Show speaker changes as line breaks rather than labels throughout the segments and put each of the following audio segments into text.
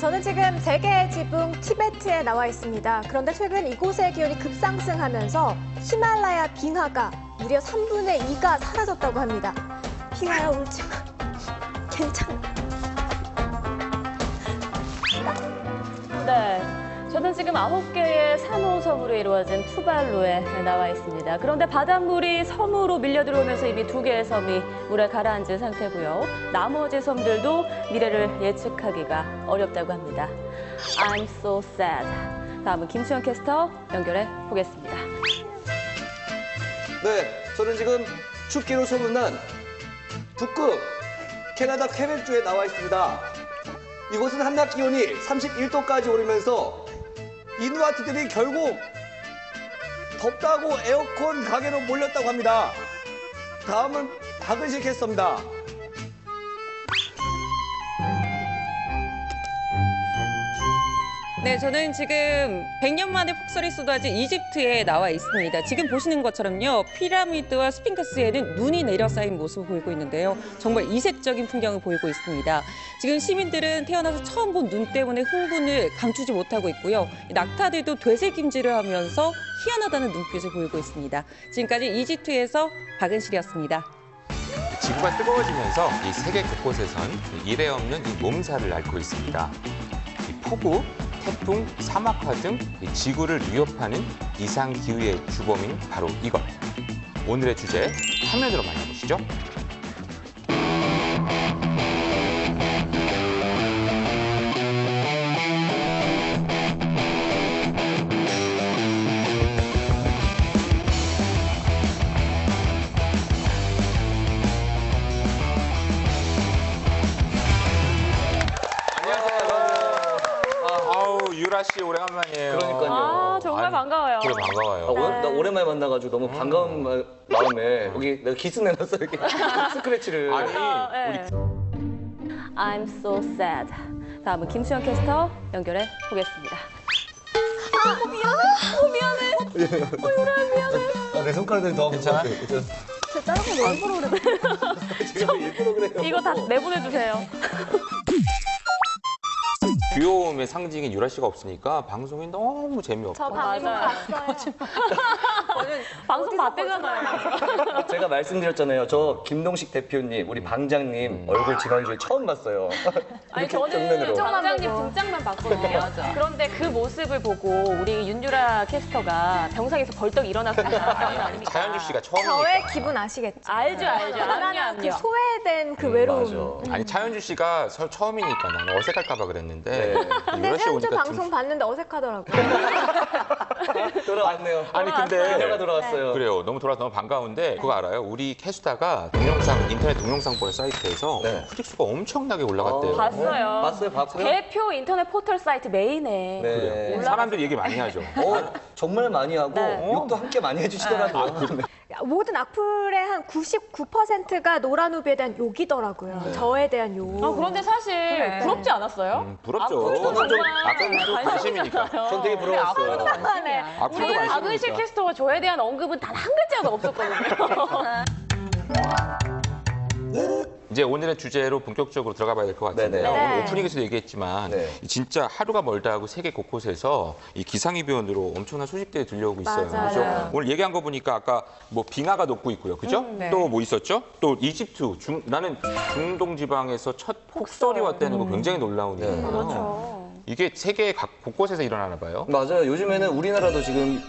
저는 지금 세계 지붕 티베트에 나와 있습니다. 그런데 최근 이곳의 기온이 급상승하면서 히말라야 빙하가 무려 3분의 2가 사라졌다고 합니다. 빙하야 울지 마. 괜찮아.
네. 저는 지금 9개의 산호섬으로 이루어진 투발루에 나와 있습니다. 그런데 바닷물이 섬으로 밀려 들어오면서 이미 2개의 섬이 물에 가라앉은 상태고요. 나머지 섬들도 미래를 예측하기가 어렵다고 합니다. I'm so sad. 다음은 김수현 캐스터 연결해 보겠습니다.
네, 저는 지금 춥기로 소문난 북극 캐나다 퀘벡주에 나와 있습니다. 이곳은 한낮 기온이 31도까지 오르면서 이누아트들이 결국 덥다고 에어컨 가게로 몰렸다고 합니다. 다음은 박은실 캐스터입니다.
네, 저는 지금 100년 만에 폭설이 쏟아진 이집트에 나와 있습니다. 지금 보시는 것처럼요, 피라미드와 스핑크스에는 눈이 내려 쌓인 모습을 보이고 있는데요. 정말 이색적인 풍경을 보이고 있습니다. 지금 시민들은 태어나서 처음 본 눈 때문에 흥분을 감추지 못하고 있고요. 낙타들도 되새김질을 하면서 희한하다는 눈빛을 보이고 있습니다. 지금까지 이집트에서 박은실이었습니다.
지구가 뜨거워지면서 이 세계 곳곳에선 이례 없는 이 몸살을 앓고 있습니다. 이 폭우, 태풍, 사막화 등 지구를 위협하는 이상기후의 주범인 바로 이것. 오늘의 주제, 화면으로 만나보시죠. 유라 씨 오래간만이에요.
그러니까요.
아, 정말 반가워요.
그래 반가워요.
나 오랜만에 만나가지고 너무 반가운 마음에 여기 내가 기스 내놨어 이렇게 스크래치를.
아니
네. I'm so sad. 다음은 김수현 캐스터 연결해 보겠습니다. 미안해.
내 손가락들이 더
괜찮아?
제 다른 거 일부러 그러네.
제가 일부러 그래요.
이거 다 내보내주세요.
귀여움의 상징인 유라 씨가 없으니까 방송이 너무 재미없고.
저 방송
맞아요.
봤어요.
방송 봤대잖아요.
제가 말씀드렸잖아요. 저 김동식 대표님, 우리 방장님 얼굴 지난주에 처음 봤어요.
아니
이렇게
저는
정면으로.
방장님
보고.
등장만 봤거든요. 그런데 그 모습을 보고 우리 윤유라 캐스터가 병상에서 벌떡 일어났습니다.
아니, 차현주 씨가 처음이니까.
저의 기분 아시겠죠?
알죠.
나가는 그
암요.
소외된 그 외로움.
맞아.
아니 차현주 씨가 처음이니까 나는 어색할까 봐 그랬는데
네.
근데
유라 씨
세연주
오니까
방송 봤는데 어색하더라고요.
돌아왔네요.
아니 근데
그녀가 돌아왔어요.
그래요. 너무 돌아서 너무 반가운데 그거 알아요? 우리 캐스타가 동영상 인터넷 동영상 볼 사이트에서
네.
후직수가 엄청나게 올라갔대요.
봤어요.
봤고요.
대표 인터넷 포털 사이트 메인에
네.
사람들이 얘기 많이 하죠.
정말 많이 하고
네.
욕도 함께 많이 해주시더라고요.
모든 악플의 한 99%가 노란우비에 대한 욕이더라고요. 저에 대한 욕.
그런데 사실 부럽지 않았어요?
부럽죠.
악플도 정말
악플도 관심이니까.
전 되게 부러웠어요.
악플도 관심이야.
악플도
우리 박은실
관심이니까.
캐스터가 저에 대한 언급은 단 한 글자도 없었거든요.
이제 오늘의 주제로 본격적으로 들어가 봐야 될 것 같은데요.
네네.
오늘 오프닝에서도 얘기했지만
네.
진짜 하루가 멀다 하고 세계 곳곳에서 이 기상이변으로 엄청난 소식들이 들려오고 있어요.
맞아요.
그죠? 오늘 얘기한 거 보니까 아까 뭐 빙하가 녹고 있고요. 그죠?
네.
또 뭐 있었죠? 또 이집트, 나는 중동 지방에서 첫 폭설이 왔다는 거 굉장히 놀라운
네.
일이에요.
그렇죠.
이게 세계 각 곳곳에서 일어나나 봐요.
맞아요. 요즘에는 우리나라도 지금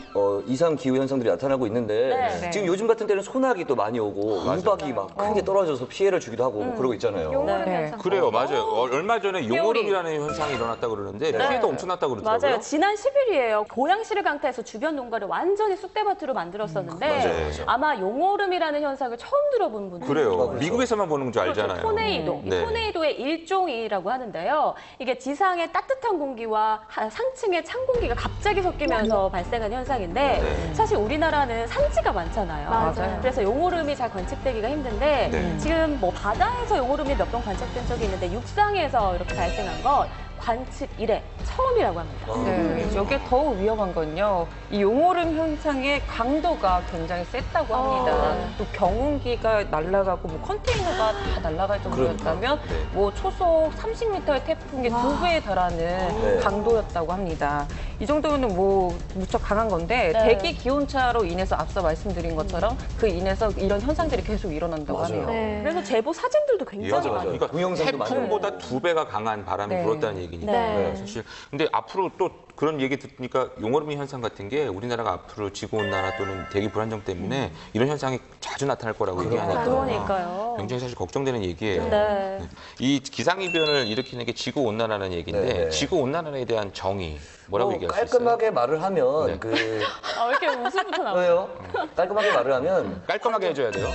이상 기후 현상들이 나타나고 있는데
네.
지금 요즘 같은 때는 소나기 또 많이 오고 우박이 막 크게 떨어져서 피해를 주기도 하고 그러고 있잖아요.
용어를
네.
해서.
그래요, 맞아요. 얼마 전에 용오름이라는 현상이 일어났다고 그러는데 피해도 엄청났다고 그러더라고요.
맞아요. 지난 10일이에요. 고양시를 강타해서 주변 농가를 완전히 쑥대밭으로 만들었었는데
맞아요.
아마 용오름이라는 현상을 처음 들어본 분들
그래요.
그렇죠.
미국에서만 보는 줄 알잖아요.
토네이도. 이
네.
토네이도의 일종이라고 하는데요. 이게 지상의 따뜻한 공기와 상층의 찬 공기가 갑자기 섞이면서 발생한 현상인데
네.
사실 우리나라는 산지가 많잖아요.
맞아요.
그래서 용오름이 잘 관측되기가 힘든데
네.
지금 뭐 바다에서 용오름이 몇 번 관측된 적이 있는데 육상에서 이렇게 발생한 건 관측 이래 처음이라고 합니다.
네, 여기에 더욱 위험한 건요. 이 용오름 현상의 강도가 굉장히 셌다고 합니다. 또 경운기가 날아가고 뭐 컨테이너가 다 날아갈 정도였다면
네.
뭐 초속 30m의 태풍의 2배에 달하는
네.
강도였다고 합니다. 이 정도면 뭐 무척 강한 건데
네.
대기 기온차로 인해서 앞서 말씀드린 것처럼 그 인해서 이런 현상들이 계속 일어난다고
맞아요.
하네요.
네.
그래서 제보 사진들도 굉장히
맞아,
많아요.
그러니까
동영상도 많이
태풍보다 2배가 강한 바람이
네.
불었다는 얘기니까
네.
사실. 근데 앞으로 또 그런 얘기 듣니까 용오름 현상 같은 게 우리나라가 앞으로 지구 온난화 또는 대기 불안정 때문에 이런 현상이 자주 나타날 거라고 얘기하니까
그러니까요.
굉장히 사실 걱정되는 얘기예요.
네.
이 기상이변을 일으키는 게 지구 온난화라는 얘기인데
네.
지구 온난화에 대한 정의 뭐라고 얘기할 수 있어요?
깔끔하게 말을 하면
네.
그
왜 이렇게 웃음부터 나와요?
왜요? 깔끔하게 말을 하면
깔끔하게 해줘야 돼요.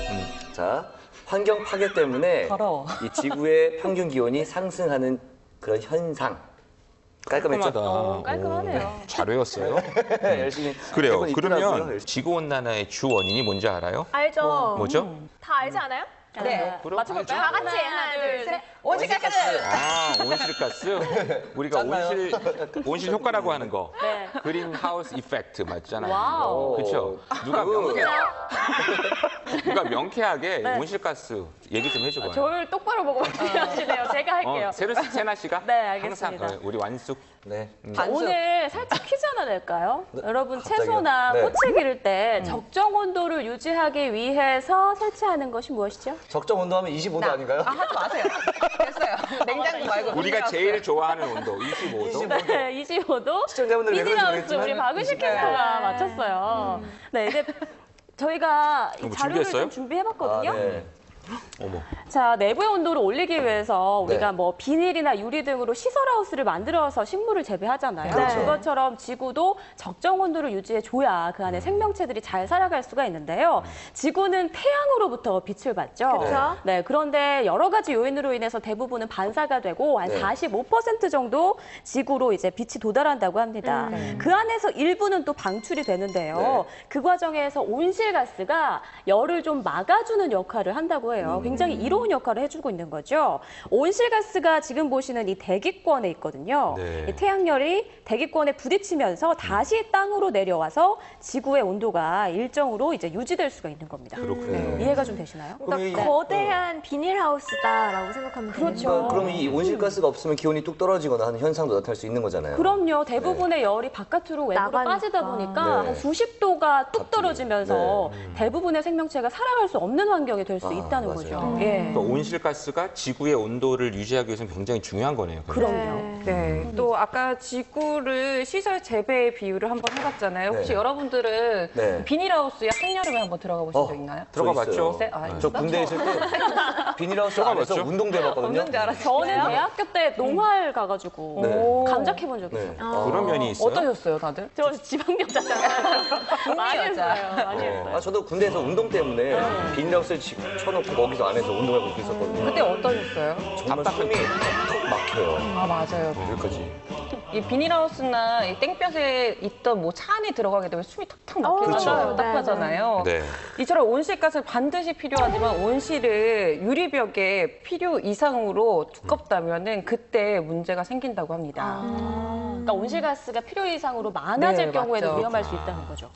자 환경 파괴 때문에
더러워.
이 지구의 평균 기온이 상승하는 그런 현상. 깔끔했죠?
깔끔하다.
깔끔하네요.
잘 외웠어요.
열심히
그래요.
해본 있더라고요.
그러면 지구 온난화의 주 원인이 뭔지 알아요?
알죠?
뭐죠?
다 알지 않아요?
네.
그럼
맞춰볼까요?
다 같이 하나, 둘, 셋.
온실가스!
아, 온실가스. 우리가 온실 효과라고 하는 거.
네.
그린 하우스 이펙트 맞잖아요.
와우.
그렇죠. 누가 명쾌하게
네.
온실가스 얘기 좀 해줘 봐요.
저를 똑바로 보고 말씀하시네요. 제가 할게요.
세나 씨가
네, 알겠습니다.
항상 우리 완숙
네.
오늘 살짝 퀴즈 하나 낼까요? 여러분
갑자기요?
채소나
네.
꽃을 기를 때 적정 온도를 유지하기 위해서 설치하는 것이 무엇이죠?
적정 온도하면 25도 아닌가요?
하지 마세요. 됐어요. 냉장고 말고.
우리가 제일 좋아하는 온도 25도.
네, 25도.
시청자분들 왜 그런지
비닐하우스
모르겠지만.
우리 박은식 캐스터가 맞췄어요. 네, 이제 저희가 이
뭐
자료를
준비했어요?
좀 준비해봤거든요.
네.
어머.
자, 내부의 온도를 올리기 위해서 우리가
네.
뭐 비닐이나 유리 등으로 시설하우스를 만들어서 식물을 재배하잖아요.
그렇죠.
그것처럼 지구도 적정 온도를 유지해 줘야 그 안에 생명체들이 잘 살아갈 수가 있는데요. 지구는 태양으로부터 빛을 받죠.
그렇죠.
네, 그런데 여러 가지 요인으로 인해서 대부분은 반사가 되고 한
네.
45% 정도 지구로 이제 빛이 도달한다고 합니다. 그 안에서 일부는 또 방출이 되는데요.
네.
그 과정에서 온실가스가 열을 좀 막아주는 역할을 한다고 해요. 굉장히 이로운 역할을 해주고 있는 거죠. 온실가스가 지금 보시는 이 대기권에 있거든요.
네.
이 태양열이 대기권에 부딪히면서 다시 땅으로 내려와서 지구의 온도가 일정으로 이제 유지될 수가 있는 겁니다.
그렇군요.
이해가 좀 되시나요?
그럼 이-
그러니까 거대한 비닐하우스다라고 생각하면 되는
그렇죠.
거죠.
그럼 이 온실가스가 없으면 기온이 뚝 떨어지거나 하는 현상도 나타날 수 있는 거잖아요.
그럼요. 대부분의 열이 바깥으로 외부로
나가니까.
빠지다 보니까
네.
한 수십 도가 뚝
갑자기.
떨어지면서 대부분의 생명체가 살아갈 수 없는 환경이 될 수
아,
있다는
맞아요.
거죠. 예.
그러니까 온실가스가 지구의 온도를 유지하기 위해서는 굉장히 중요한 거네요.
그럼요.
네. 또 아까 지구를 시설 재배의 비유를 한번 해봤잖아요. 혹시
네.
여러분들은
네.
비닐하우스에 한여름에 한번 들어가 보신 적 있나요?
들어가
저 있어요.
봤죠?
아,
저 군대에 있을 때 비닐하우스 안에서
봤죠?
운동도 해봤거든요.
없는 줄 알았어요.
저는 대학교 때 농활 가가지고
네.
감작해본 적이 있어요.
네.
그런 면이 있어요.
어떠셨어요, 다들?
저 지방여자잖아요. 많이
여자.
했어요. 많이 했어요.
아, 저도 군대에서 운동 때문에 비닐하우스를 쳐놓고 거기서 안에서 운동하고 있었거든요.
그때 어떠셨어요?
정말 숨이 턱 막혀요.
아, 맞아요.
여기까지.
이 비닐하우스나 이 땡볕에 있던 뭐 차 안에 들어가게 되면 숨이 턱턱
그렇죠.
막히잖아요. 답답하잖아요.
네.
이처럼 온실가스 반드시 필요하지만 온실을 유리벽에 필요 이상으로 두껍다면은 그때 문제가 생긴다고 합니다.
그러니까 온실가스가 필요 이상으로 많아질
네,
경우에는
맞죠.
위험할 수 있다는 거죠.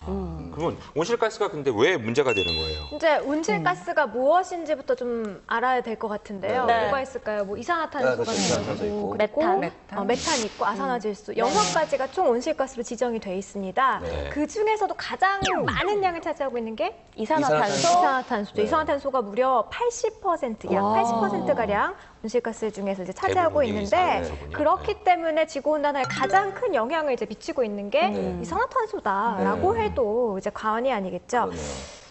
그러면 온실가스가 근데 왜 문제가 되는 거예요?
이제 온실가스가 무엇인지부터 좀 알아야 될 것 같은데요.
네.
뭐가 있을까요? 뭐 이산화탄소가
그렇죠. 이산화탄소 있고.
그리고
메탄.
메탄 있고 아산화질소 6가지가 총 온실가스로 지정이 돼 있습니다.
네.
그 중에서도 가장 많은 양을 차지하고 있는 게
이산화탄소.
이산화탄소죠.
네.
이산화탄소가 무려 80%, 약 80%가량 온실가스 중에서 이제 차지하고
대부분이
있는데
이산화탄소군요.
그렇기 때문에 지구 온난화에 가장 큰 영향을 이제 미치고 있는 게
네.
이산화탄소다라고
네.
해도 이제 과언이 아니겠죠.
그러네요.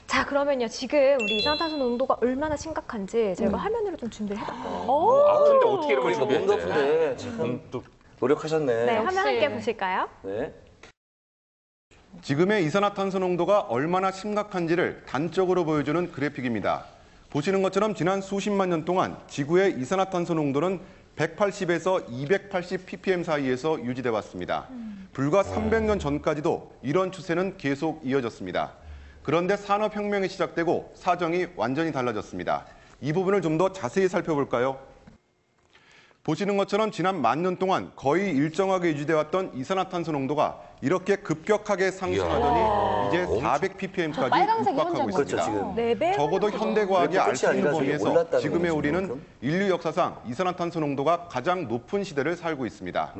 자, 그러면요. 지금 우리 이산화탄소 농도가 얼마나 심각한지 저희가 화면으로 좀 준비를 해봤거든요.
아픈데 어떻게 이런 걸
그러니까 몸도
준비했대?
아픈데 참 또 노력하셨네.
네,
역시.
화면 함께 보실까요?
네.
지금의 이산화탄소 농도가 얼마나 심각한지를 단적으로 보여주는 그래픽입니다. 보시는 것처럼 지난 수십만 년 동안 지구의 이산화탄소 농도는 180에서 280 ppm 사이에서 유지돼 왔습니다. 불과 300년 전까지도 이런 추세는 계속 이어졌습니다. 그런데 산업혁명이 시작되고 사정이 완전히 달라졌습니다. 이 부분을 좀 더 자세히 살펴볼까요? 보시는 것처럼 지난 10,000년 동안 거의 일정하게 유지돼 왔던 이산화탄소 농도가 이렇게 급격하게 상승하더니 이제 400ppm까지
빨간색이
육박하고
현저한
있습니다.
거죠, 지금.
네 배.
적어도 현대과학이 알 수 있는 범위에서
올랐다는
지금의
거죠,
우리는
그만큼?
인류 역사상 이산화탄소 농도가 가장 높은 시대를 살고 있습니다.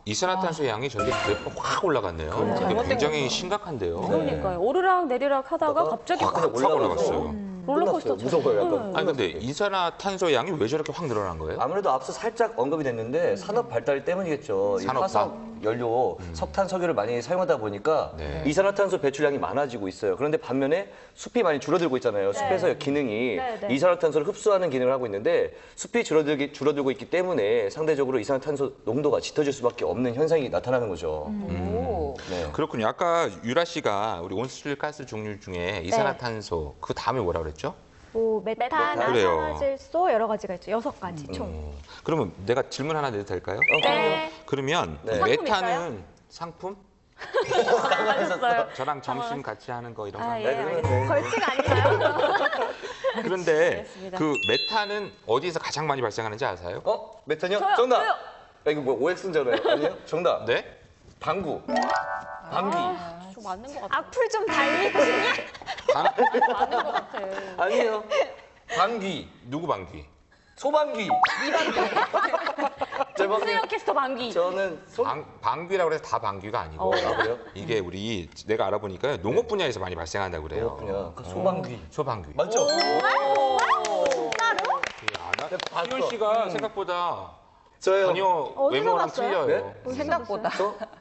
이산화탄소 양이 전기 비대가 확 올라갔네요. 이게 굉장히 심각한데요.
그러니까요. 오르락 내리락 하다가 갑자기
확 올라갔어요.
롤러코스터
무서워요, 약간.
아니 근데 이산화탄소 양이 왜 저렇게 확 늘어난 거예요?
아무래도 앞서 살짝 언급이 됐는데 산업 발달 때문이겠죠. 이
산업화?
화석 연료, 석탄, 석유를 많이 사용하다 보니까
네.
이산화탄소 배출량이 많아지고 있어요. 그런데 반면에 숲이 많이 줄어들고 있잖아요. 숲에서 기능이
네, 네.
이산화탄소를 흡수하는 기능을 하고 있는데 숲이 줄어들고 있기 때문에 상대적으로 이산화탄소 농도가 짙어질 수밖에 없는 현상이 나타나는 거죠. 네.
그렇군요. 아까 유라 씨가 우리 온실가스 종류 중에 이산화탄소 그 다음에 뭐라 그랬죠?
뭐 메탄,
그래요.
아산화질소 여러 가지가 있죠. 6가지 총.
그러면 내가 질문 하나 내도 될까요?
네.
그러면
네.
메탄은 상품?
하셨어요.
저랑 점심 같이 하는 거 이런 거.
아, 예,
네, 그러면
알겠습니다.
네.
벌칙 아닌가요?
그런데
알겠습니다.
그 메탄은 어디에서 가장 많이 발생하는지 아세요?
메탄이요?
저요,
정답!
저요.
야, 이거 뭐 OX잖아요. 아니요? 정답.
네?
방구. 방귀.
좀 맞는 것 같아.
악플 좀 달리고.
맞는 것 같아.
아니에요. 방귀.
누구 방귀?
소방귀.
수영 캐스터 방귀.
저는
방귀라고 해서 다 방귀가 아니고
아, 그래요?
이게 우리 내가 알아보니까 농업 분야에서 많이 발생한다고 그래요.
그냥 소방귀.
소방귀.
맞죠?
희연 씨가 생각보다
저요.
전혀
어디서
외모랑
봤어요?
틀려요.
네?
생각보다.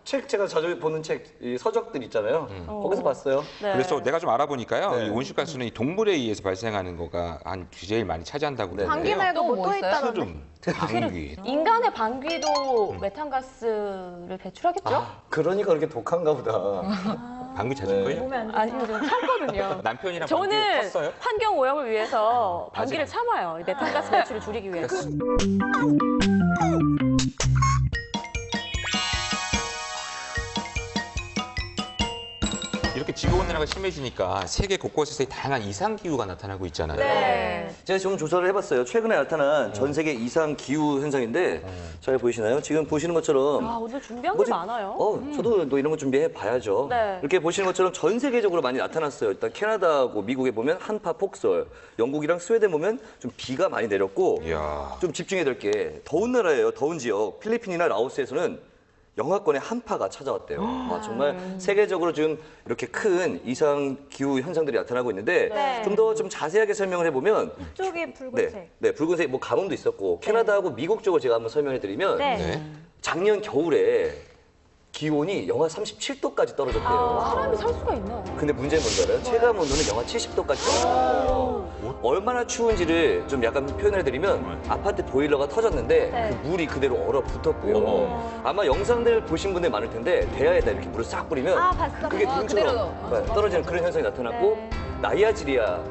책 제가 자주 보는 책, 이 서적들 있잖아요. 거기서 봤어요.
네.
그래서 내가 좀 알아보니까요.
네.
이 온실가스는 이 동물에 의해서 발생하는 거가 한 제일 많이 차지한다고
네.
방귀
그러는데요.
말고
또
뭐
뭐
또
있어요?
있다던데.
소름, 방귀.
인간의 방귀도 메탄가스를 배출하겠죠?
그러니까 그렇게 독한가 보다.
방귀 찾을걸요?
몸에 안
아니, 좀 참거든요.
남편이랑 방귀
저는
탔어요?
환경 오염을 위해서 방귀를
아직
참아요. 이 메탄가스 배출을 줄이기 위해서.
이렇게 지구온난화가 심해지니까 세계 곳곳에서 다양한 이상 기후가 나타나고 있잖아요.
네.
제가 좀 조사를 해봤어요. 최근에 나타난 전 세계 이상 기후 현상인데 잘 보이시나요? 지금 보시는 것처럼
아, 오늘 준비한 게
뭐지?
많아요.
저도 또 이런 거 준비해 봐야죠.
네.
이렇게 보시는 것처럼 전 세계적으로 많이 나타났어요. 일단 캐나다하고 미국에 보면 한파 폭설, 영국이랑 스웨덴 보면 좀 비가 많이 내렸고
이야.
좀 집중해야 될 게 더운 나라예요. 더운 지역. 필리핀이나 라오스에서는 영하권의 한파가 찾아왔대요. 정말 세계적으로 지금 이렇게 큰 이상 기후 현상들이 나타나고 있는데
네.
좀 더 좀 자세하게 설명을 해보면
쪽이 붉은색.
네, 붉은색 뭐 가뭄도 있었고 캐나다하고 미국 쪽을 제가 한번 설명해 드리면
네.
네.
작년 겨울에 기온이 영하 37도까지 떨어졌대요.
사람이 살 수가 있나?
근데 문제는 뭔지 알아요? 체감 온도는 영하 70도까지 떨어졌어요. 얼마나 추운지를 좀 약간 표현을 드리면 아파트 보일러가 터졌는데
네.
그 물이 그대로 얼어붙었고요. 아마 영상들 보신 분들 많을 텐데 대야에다 이렇게 물을 싹 뿌리면
아, 봤어.
그게
그대로.
눈처럼 떨어지는 그런 현상이 나타났고
네.
나이아지리아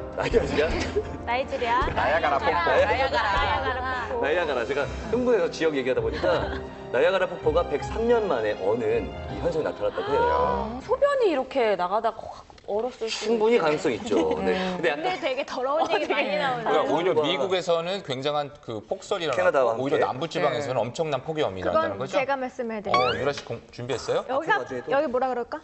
나이지리아.
나야가라 폭포.
나야가라.
나이아가라 제가 흥분해서 지역 얘기하다 보니까 나이아가라 폭포가 103년 만에 어는 이 현상이 나타났다고 해요.
소변이 이렇게 나가다가 확 얼었을 수
충분히 가능성이 있죠. 네. 근데 약간
근데 되게 더러운 얘기 많이 나오네요.
그러니까 오히려
우와.
미국에서는 굉장한 그 폭설이나
캐나다와 함께.
오히려 남부 지방에서는 엄청난 폭염이 나온다는
그건
거죠?
제가 말씀해드릴게요.
유라 씨 준비했어요?
여기가
나중에 또-
여기 뭐라 그럴까?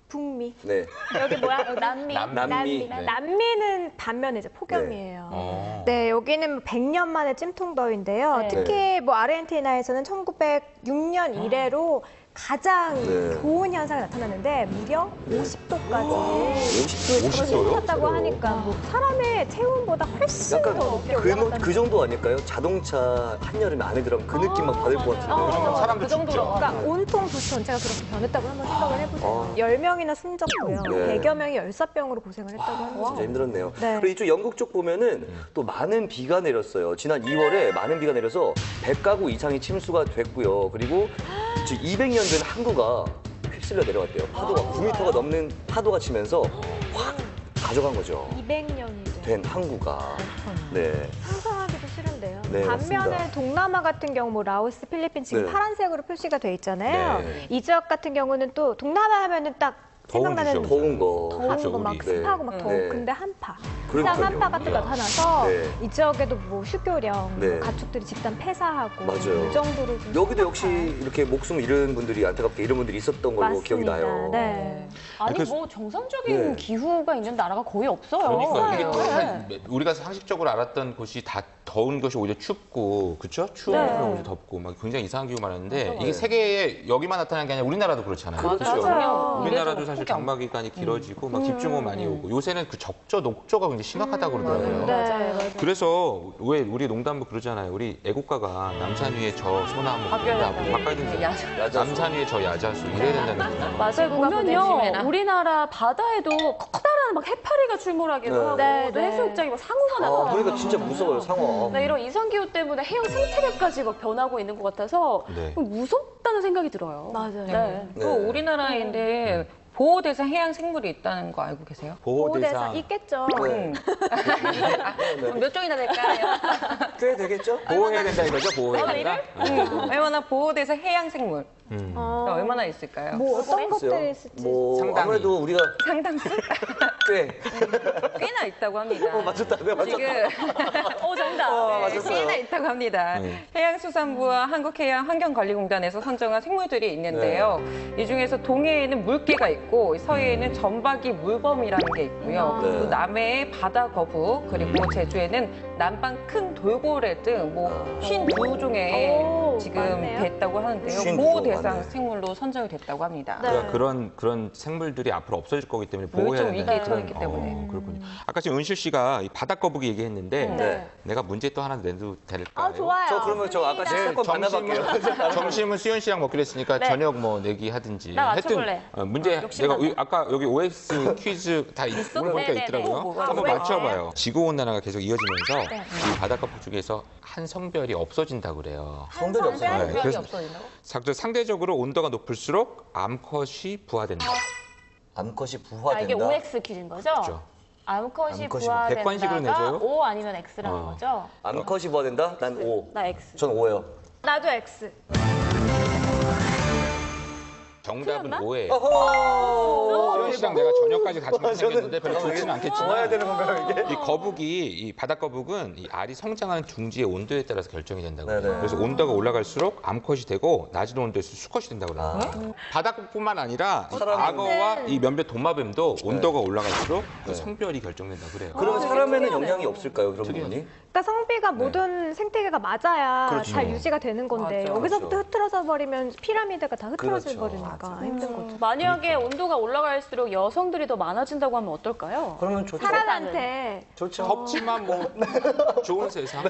북미.
네.
여기 뭐야? 여기 남미.
남미.
네.
남미는 반면에 이제 폭염이에요.
어.
네, 여기는 100년 만에 찜통더위인데요.
네.
특히 뭐 아르헨티나에서는 1906년 이래로 가장
네.
고온 현상이 나타났는데 무려 50도까지
50도요?
탔다고 하니까 뭐 사람의 체온보다 훨씬
약간
더 높게 올라갔다는
그 정도 아닐까요? 자동차 한여름에 안에 들어가면 그 느낌 막 받을 것 같은데.
그러면 사람도 죽죠.
그러니까 온통 도시 전체가 그렇게 변했다고 한번 생각을 해보세요. 10명이나 숨졌고요.
네.
100여 명이 열사병으로 고생을 했다고 합니다.
진짜 힘들었네요.
네.
그리고 이쪽 영국 쪽 보면은 또 많은 비가 내렸어요. 지난 2월에 많은 비가 내려서 100가구 이상이 침수가 됐고요. 그리고 지금 200년 된 항구가 휩쓸려 내려갔대요. 파도가 9m가 넘는 파도가 치면서 확 가져간 거죠.
200년이죠.
된 항구가. 네.
상상하기도 싫은데요.
네,
반면에
맞습니다.
동남아 같은 경우 뭐 라오스, 필리핀 지금
네.
파란색으로 표시가 돼 있잖아요.
네.
이 지역 같은 경우는 또 동남아 하면은 딱
더운
생각나는
주죠.
더운 거.
더운
그렇죠,
거 막
우리.
습하고 막 더워.
네.
근데 한파.
그러니까요.
상 한파 같은 거 나타나서
네.
이 지역에도 뭐 휴교령,
네.
뭐 가축들이 집단 폐사하고
맞아요.
이 정도로 좀
여기도 역시
심각한.
이렇게 목숨 잃은 분들이 안타깝게 이런 분들이 있었던 걸로 기억이
맞습니다.
나요.
네.
아니
그래서-
뭐 정상적인
네.
기후가 있는 나라가 거의 없어요.
그러니까 이게 또
네.
우리가 상식적으로 알았던 곳이 다 더운 것이 오히려 춥고, 그렇죠? 추운
네.
곳은 오히려 덥고, 막 굉장히 이상한 기후 많은데
맞아요.
이게 세계에 여기만 나타나는 게 아니라 우리나라도 그렇잖아요.
그렇죠.
맞아요.
우리나라도 사실 장마 기간이 길어지고 막 집중호우 많이 오고 요새는 그 적조, 녹조가 굉장히 심각하다고 그러더라고요.
네.
맞아요.
그래서 왜 우리 농담부 그러잖아요. 우리 애국가가 남산 위에 저 소나무
바뀌어야 된다.
바꿔야 된다.
야자수.
남산 위에 저 야자수 이래야 된다는 거예요.
맞아요.
누가
보면요,
보내주면은.
우리나라 바다에도 커다란 막 해파리가 출몰하기도
네.
하고,
네,
또
네.
해수욕장이 막 상어가
아,
나타나고.
그러니까 진짜 무서워요, 상어.
네, 이런 이상기후 때문에 해양 생태계까지 막 변하고 있는 것 같아서
네.
무섭다는 생각이 들어요.
맞아요.
네.
또 우리나라인데 보호대상 해양 생물이 있다는 거 알고 계세요?
보호대상 있겠죠.
네.
몇 종이나 될까요?
꽤 되겠죠?
보호해야 된다 이거죠? 보호해야 된다.
얼마나 보호대상 해양 생물
어,
얼마나 있을까요?
뭐 어떤
글쎄요.
것들이 있을지.
뭐
상당히.
아무래도 우리가
상당수
꽤
꽤나 있다고 합니다.
맞췄다, 내가 맞췄다.
지금
정답.
어, 맞았어요.
꽤나 있다고 합니다.
네.
해양수산부와 한국해양환경관리공단에서 선정한 생물들이 있는데요. 이 중에서 동해에는 물개가 있고 서해에는 점박이 물범이라는 게 있고요.
네.
또 남해에 바다거북 그리고 제주에는 남방 큰 돌고래 등 뭐 52종에
오,
지금
많네요.
됐다고 하는데요.
52종
보호대상
많네.
생물로 선정이 됐다고 합니다.
네.
그러니까 그런 생물들이 앞으로 없어질 거기 때문에 보호해야
좀
된다.
위기에 처했기 때문에.
그렇군요. 아까 지금 은실 씨가 이 바닷거북이 얘기했는데
네.
내가 문제 또 하나 내도 될까요?
아, 좋아요.
저 그러면 저 아까
좋습니다.
식사권 만나볼게요.
점심은 수현 씨랑 먹기로 했으니까
네.
저녁 뭐 내기 하든지.
나 맞춰볼래.
문제
욕심나네.
내가 아까 여기 OX 퀴즈 다 오늘 보니까
네네네.
있더라고요.
뭐가
한번
있어요?
맞춰봐요. 지구 온난화가 계속 이어지면서
네.
이 바닷거북 중에서 한 성별이 없어진다고 그래요.
성별이 없어요.
네,
성별이
그래서
없어진다고?
상대적으로 온도가 높을수록 암컷이 부화된다.
암컷이
아,
부화된다.
이게 OX 퀴즈인 거죠?
그렇죠.
암컷이
암컷이
객관식으로
부화된다가
내줘요?
O 아니면 X라는
어.
거죠?
암컷이 부화된다? 난 O.
나 X.
전 O예요.
나도 X.
정답은
틀렸나?
오예요.
어허!
수현 씨랑 내가 저녁까지 같이 먹게 생겼는데 별로 좋지는
좋아야
않겠지만
되는 건가요, 이게?
이 거북이, 이 바닷거북은 이 알이 성장하는 둥지의 온도에 따라서 결정이 된다고 해요.
네네.
그래서 온도가 올라갈수록 암컷이 되고 낮은 온도에서 수컷이 된다고 그래요. 바닷거북뿐만 아니라 이
사람은-
악어와 이 몇몇 도마뱀도 온도가 올라갈수록 그
네.
성별이 결정된다고 그래요.
그러면 사람에는 영향이 없을까요, 그런 부분이?
그러니까 성비가 모든 생태계가 맞아야
그렇죠.
잘 유지가 되는 건데
맞아.
여기서부터
그렇죠.
흐트러져 버리면 피라미드가 다 흐트러져
그렇죠.
버리니까 힘든 거죠.
만약에 온도가 올라갈수록 여성들이 더 많아진다고 하면 어떨까요?
그러면 좋죠.
사람한테
좋죠.
덥지만 뭐 좋은 세상.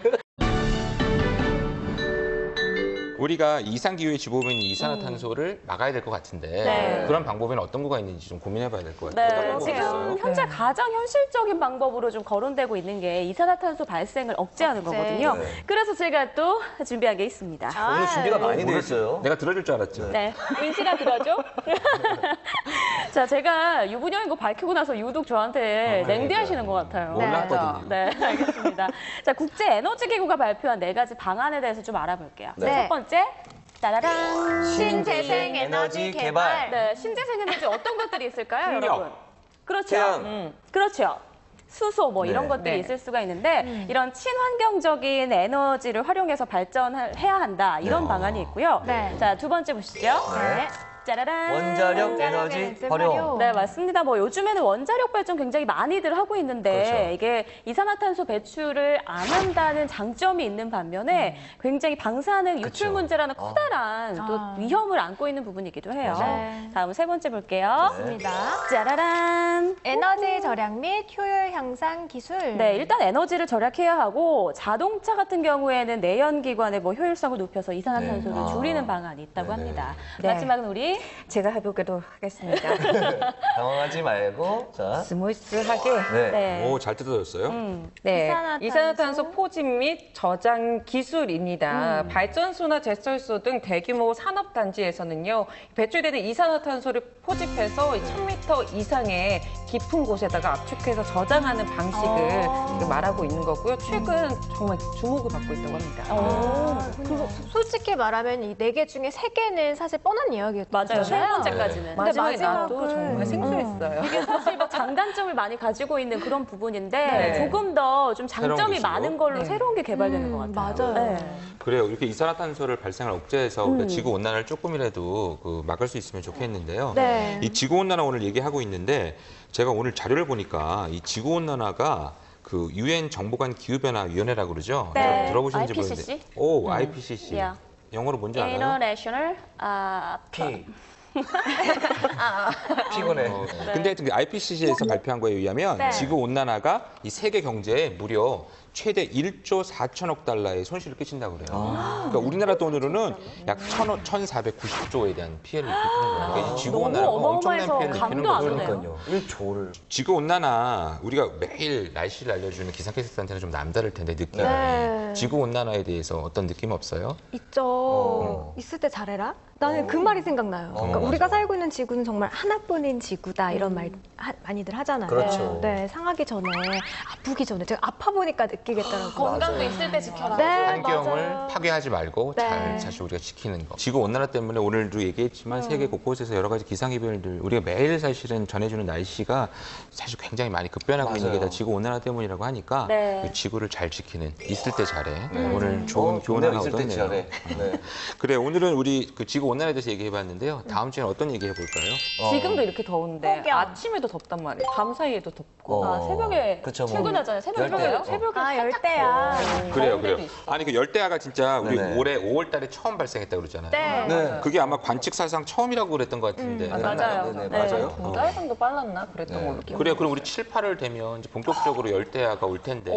우리가 이상기후의 주범인 이산화탄소를 막아야 될 것 같은데
네.
그런 방법에는 어떤 거가 있는지 좀 고민해봐야 될 것 같아요. 어떤
네,
방법이 있어요?
지금 현재 가장 현실적인 방법으로 좀 거론되고 있는 게 이산화탄소 발생을 억제하는
억제.
거거든요.
네.
그래서 제가 또 준비한 게 있습니다.
오늘 준비가 많이 돼 있어요.
내가 들어줄 줄 알았죠.
네, 은씨가 들어줘. 자, 제가 유부녀인 거 밝히고 나서 유독 저한테 냉대하시는 것 같아요.
몰랐거든요.
네, 알겠습니다. 자, 국제에너지기구가 발표한 4가지 방안에 대해서 좀 알아볼게요.
네.
자, 첫 번째, 따라란.
신재생 에너지 개발.
네, 신재생 에너지 어떤 것들이 있을까요,
풍력.
여러분? 그렇죠.
태양.
그렇죠. 수소 뭐 이런
네.
것들이
네.
있을 수가 있는데 이런 친환경적인 에너지를 활용해서 발전해야 한다 이런
네.
방안이 있고요.
네.
자, 두 번째 보시죠.
네.
짜라란.
원자력 에너지 활용.
네, 맞습니다. 뭐 요즘에는 원자력 발전 굉장히 많이들 하고 있는데
그렇죠.
이게 이산화탄소 배출을 안 한다는 장점이 있는 반면에 굉장히 방사능 유출
그쵸.
문제라는 커다란 또
아.
위험을 안고 있는 부분이기도 해요.
네.
다음 세 번째 볼게요.
네.
짜라란.
에너지 절약 및 효율 향상 기술.
네, 일단 에너지를 절약해야 하고 자동차 같은 경우에는 내연기관의 뭐 효율성을 높여서 이산화탄소를
아.
줄이는 방안이 있다고
네네.
합니다.
네.
마지막은 우리
제가 해보도록 하겠습니다.
당황하지 말고. 자.
스무스하게.
네.
네.
오, 잘 뜯어졌어요.
네,
이산화탄소.
이산화탄소 포집 및 저장 기술입니다. 발전소나 제철소 등 대규모 산업단지에서는요, 배출되는 이산화탄소를 포집해서 1000m 이상의 깊은 곳에다가 압축해서 저장하는 방식을 지금 말하고 있는 거고요. 최근 정말 주목을 받고 있다고 합니다.
오.
그리고 솔직히 말하면 이 4개 중에 3개는 사실 뻔한 이야기였죠.
맞아요. 맞아요. 세 번째까지는.
마지막에 나도
마지막은-
정말 생소했어요.
이게 사실 뭐 장단점을 많이 가지고 있는 그런 부분인데
네.
조금 더 좀
새로운
장점이
기술로.
많은 걸로
네.
새로운 게 개발되는 것 같아요.
맞아요.
네.
그래요. 이렇게 이산화탄소를 발생을 억제해서 우리가 지구 온난화를 조금이라도 막을 수 있으면 좋겠는데요.
네.
이 지구 온난화 오늘 얘기하고 있는데 제가 오늘 자료를 보니까 이 지구 온난화가 그 유엔 정보관 기후변화 위원회라고 그러죠.
네.
여러분 들어보셨는지
IPCC?
모르겠는데. 오, IPCC.
Yeah.
영어로 뭔지 알아요?
International
피. 피곤해.
근데 그 IPCC에서 발표한 거에 의하면
네.
지구 온난화가 이 세계 경제에 무려 최대 1조 4천억 달러의 손실을 끼친다고 그래요. 그러니까 우리나라 돈으로는 약 1,490조에 대한 피해를 입히는 거예요. 그러니까 이 지구
너무
온난화가 엄청난
어마어마해서
피해를 입히는
감도 안
거죠.
오네요.
그러니까요. 1조를.
지구 온난화 우리가 매일 날씨를 알려주는 기상캐스터한테는 좀 남다를 텐데 느낌이.
네.
지구 온난화에 대해서 어떤 느낌 없어요?
있죠. 있을 때 잘해라? 나는 그 말이 생각나요. 그러니까
맞아.
우리가 살고 있는 지구는 정말 하나뿐인 지구다 이런 말 많이들 하잖아요.
그렇죠.
네, 상하기 전에, 아프기 전에 제가 아파 보니까 느끼겠더라고요.
건강도 있을 때 지켜라.
네,
환경을
맞아요.
파괴하지 말고
네.
잘 사실 우리가 지키는 거. 지구 온난화 때문에 오늘도 얘기했지만 세계 곳곳에서 여러 가지 기상이변들 우리가 매일 사실은 전해주는 날씨가 사실 굉장히 많이 급변하고 있는 게
맞아요.
다 지구 온난화 때문이라고 하니까
네.
이 지구를 잘 지키는 있을 때 잘해. 오늘 좋은 교훈
좋네요.
하나
있을 때
얻었네요.
잘해. 네.
그래 오늘은 우리 그 지구 온난화에 대해서 얘기해봤는데요. 다음 주에는 어떤 얘기 해볼까요?
지금도 이렇게 더운데
폭염.
아침에도 덥단 말이에요. 밤 사이에도 덥고.
아, 새벽에
그쵸, 뭐.
출근하잖아요. 새벽에.
열대요.
새벽에
아, 열대야.
그래요,
데도
그래요.
있어.
아니 그 열대야가 진짜 우리
네네.
올해 5월달에 처음 발생했다고 그러잖아요.
네.
네.
그게 아마 관측사상 처음이라고 그랬던 것 같은데.
맞아요.
네,
네.
맞아요.
두 달 정도 빨랐나 그랬던
네.
걸로 기억.
그래요. 그럼 우리 7, 8월 되면 이제 본격적으로 열대야가 올 텐데.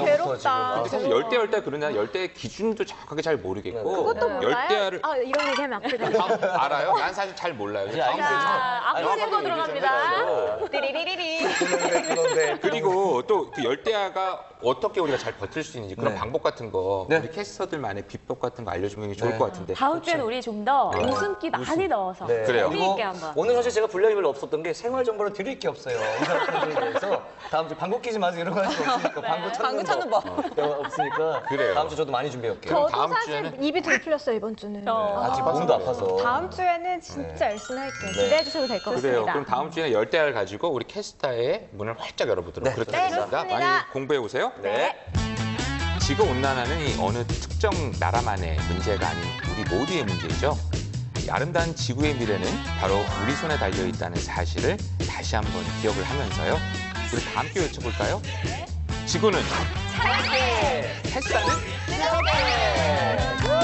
괴롭다.
근데 사실 열대 그러냐 열대의 기준도 정확하게 잘 모르겠고.
그것도 몰라요?
열대야를
아, 이런 얘기 하면 앞을 가려.
알아요? 난 사실 잘 몰라요.
이제
다음 주에
자, 앞으로 세고 들어갑니다.
띠리리리리.
그런데
그리고 또 그 열대야가 어떻게 우리가 잘 버틸 수 있는지 그런
네.
방법 같은 거
네.
우리 캐스터들만의 비법 같은 거 알려주면 좋을
네.
것 같은데.
다음 주에는 우리 좀 더
네.
웃음기 많이 넣어서
네.
그래요.
재미있게 한번.
오늘 사실 제가 분량이 별로 없었던 게 생활 정보를 드릴 게 없어요. 이사람들에 대해서 다음 주 방구 끼지 마세요 이런 거 할 수 없으니까 방구 찾는 법 없으니까
그래요.
다음 주 저도 많이 준비해올게요.
그럼
저도
다음
사실
주에는-
입이 되게 풀렸어요, 이번 주는.
아직 몸도 아파서.
다음 주에는 진짜 열심히 할게요. 기대해 주셔도 될 것
그래요.
같습니다.
그럼 다음 주에는 열대야를 가지고 우리 캐스터의 문을 활짝 열어보도록
네,
그렇게
좋습니다.
하겠습니다.
좋습니다.
많이 공부해 오세요.
네.
지구 온난화는 이 어느 특정 나라만의 문제가 아닌 우리 모두의 문제이죠. 이 아름다운 지구의 미래는 바로 우리 손에 달려 있다는 사실을 다시 한번 기억을 하면서요. 우리 다 함께 외쳐볼까요? 지구는 차갑게, 햇살은 뜨겁게.